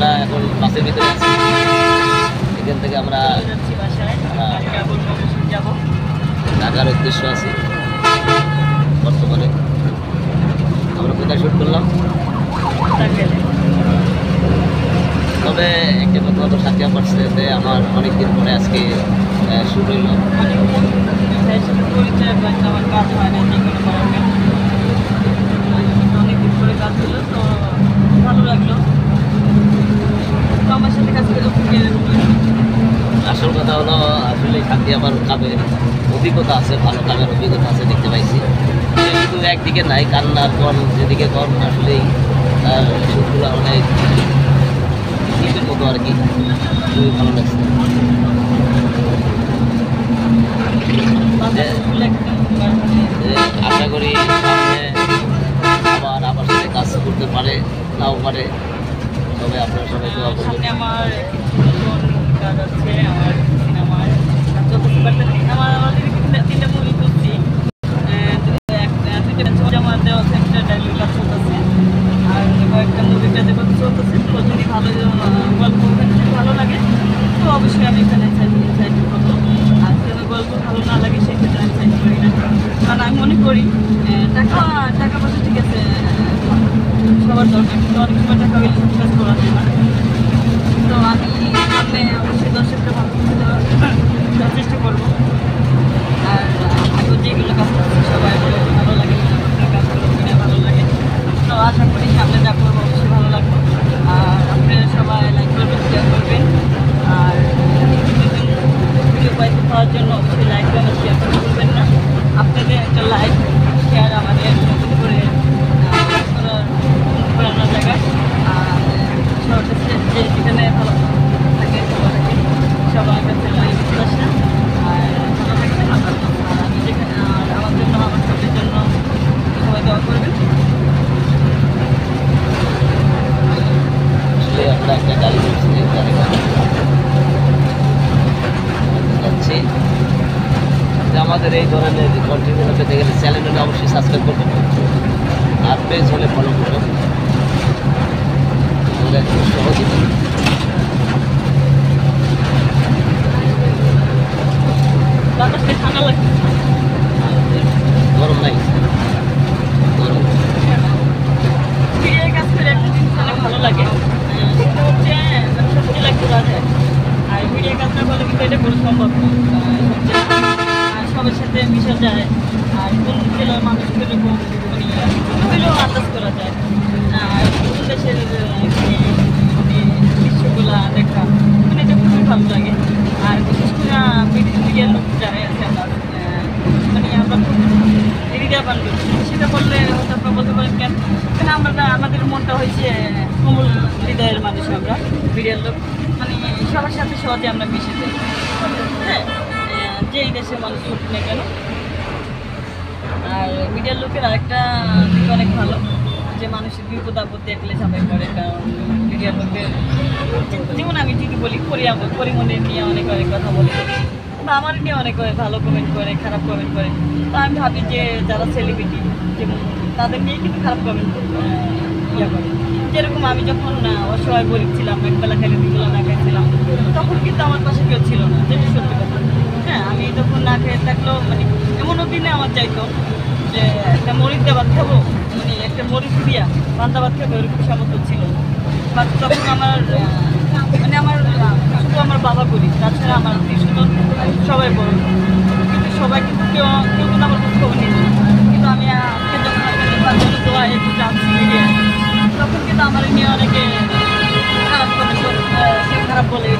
আমরা এখন বাসের ভিতরে আছি। এখান থেকে আমরা ঢাকার উদ্দেশ্য আছি। বর্তমানে আমরা কোথায় শুট করলাম, তবে একটা কথা তো সাকিয়া পারছে যে আমার অনেকদিন পরে আজকে শুট হইল। অনেকদিন পরে কাজ হলো, তো ভালো লাগলো। তো আমার সাথে কাজ করে আসল কথা হলো আসলে সাথে আমার কামের অভিজ্ঞতা আছে, ভালো কামের অভিজ্ঞতা আছে দেখতে পাইছি। কিন্তু একদিকে নাই কান্নার কন, যেদিকে কন আসলেই তার সুরগুলো অনেক নিজের মতো আর কি, খুবই ভালো লাগছে। আশা করি সামনে আবার আমার সাথে কাজ করতে পারে, নাও পারে, তবে আপনারা সবাই দোয়া করবেন। সামনে আমার কাজ আছে, আমার সিনেমার যত আমাদের 3টা মুভি করছি, 2টা জমা দেওয়া আছে, একটা ডায়লগ কাজ চলতেছে, আর কয়েকটা মুভি কাজে করতে চলতেছে। তো যদি ভালো গল্প ভালো লাগে তো অবশ্যই আমি এখানে সাইড করবো। আর যদি গল্প ভালো না লাগে সেক্ষেত্রে আমি সাইড করি না, কারণ আমি মনে করি টাকা পয়সা ঠিক আছে সবার দরকার, কিন্তু অনেক সময় টাকা হলে সব কাজ করা যায় না। তো আমি সামনে অবশ্যই দর্শকটা ভালো করে দেওয়ার চেষ্টা করবো। আর আমি যেগুলো কাজ করছি সবাই বলে ভালো লাগে, কাজগুলো ভালো লাগে। তো আশা করি সামনে যা করবো অবশ্যই ভালো লাগবে। আর আপনারা সবাই লাইক করবেন, শেয়ার করবেন। আর ভিডিও পাওয়ার জন্য অবশ্যই লাইক করবেন, শেয়ার করবেন না। আপনাদের একটা লাইক শেয়ার আমাদের নতুন করে করানোর জায়গায়। আর যেখানে ভালো থাকে সবার কাছে লাইক আসে। আর ভালো থাকবেন। আর আমি যেখানে আর আমার জন্য আমার সবের জন্য সবাই দোয়া করবেন। আসলে আমরা একটা গাড়ি করছি, যাচ্ছি। আমাদের এই ধরনের কন্টেন্টগুলো পেতে গেলে চ্যানেলটা অবশ্যই সাবস্ক্রাইব করবেন, আর পেজ হলে ফলো করবেন, সহজে। বাতাসটা ঠান্ডা লাগছে, গরম নাই, গরম কাজ করে একটা জিনিস অনেক ভালো লাগে, সেটা হচ্ছে সত্যি লাগতে বাজে। আর ভিডিও কাজ না করলে কিন্তু এটা কোনো সম্ভব না। আর সবার সাথে মিশা যায়, আর কোন জেলার মানুষ কীরকম হইলেও আন্দাজ করা যায়। আর কোন দেশের দৃশ্যগুলা দেখা মানে এটা খুবই ভালো লাগে। আর বিশেষ করে মিডিয়ার লোক যারা আছে আমরা মানে আমরা খুব হৃদয়বান লোক, সেটা বললে হয়তো আপনারা বলতে পারেন কেন, কেন আমরা আমাদের মনটা হয়েছে কোমল হৃদয়ের মানুষ। আমরা মিডিয়ার লোক মানে সবার সাথে সহজে আমরা মিশে যাই, হ্যাঁ, যেই দেশের মানুষ হোক না কেন। আর মিডিয়ার লোকের আরেকটা দিক অনেক ভালো, যে মানুষের বিপদ আপদ দেখলে সবাই করে। কারণ মিডিয়ার লোকের যেমন আমি যদি বলি পরিমণের নিয়ে অনেক কথা বলে, বা আমার নিয়ে অনেক ভালো কমেন্ট করে, খারাপ কমেন্ট করে। তো আমি ভাবি যে যারা সেলিব্রিটি যেমন তাদের নিয়ে কিন্তু খারাপ কমেন্ট ইয়ে করে। যেরকম আমি যখন অসহায় গরিব ছিলাম, একবেলা খাইলে দুবেলা না খাইছিলাম, তখন কিন্তু আমার পাশে কেউ ছিল না, যেটা সত্যি কথা। হ্যাঁ, আমি তখন না খেয়ে থাকলেও মানে এমনও দিনে আমার চাইতো যে একটা মরিচ দিয়ে ভাত খাবো, মানে একটা মরিচ দিয়া পান্তা ভাত খাবো, এরকম সামর্থ্য ছিল। বাট তখন আমার মানে আমার শুধু আমার বাবা করি, তাছাড়া আমার আত্মীয়স্বজন সবাই বড়, কিন্তু সবাই কিন্তু কেউ কিন্তু আমার খোঁজ খবর নিত। কিন্তু আমি আজকে যখন আপনাদের দোয়া একটু জানছি তখন কিন্তু আমার নিয়ে অনেকে খারাপ করে, খারাপ বলে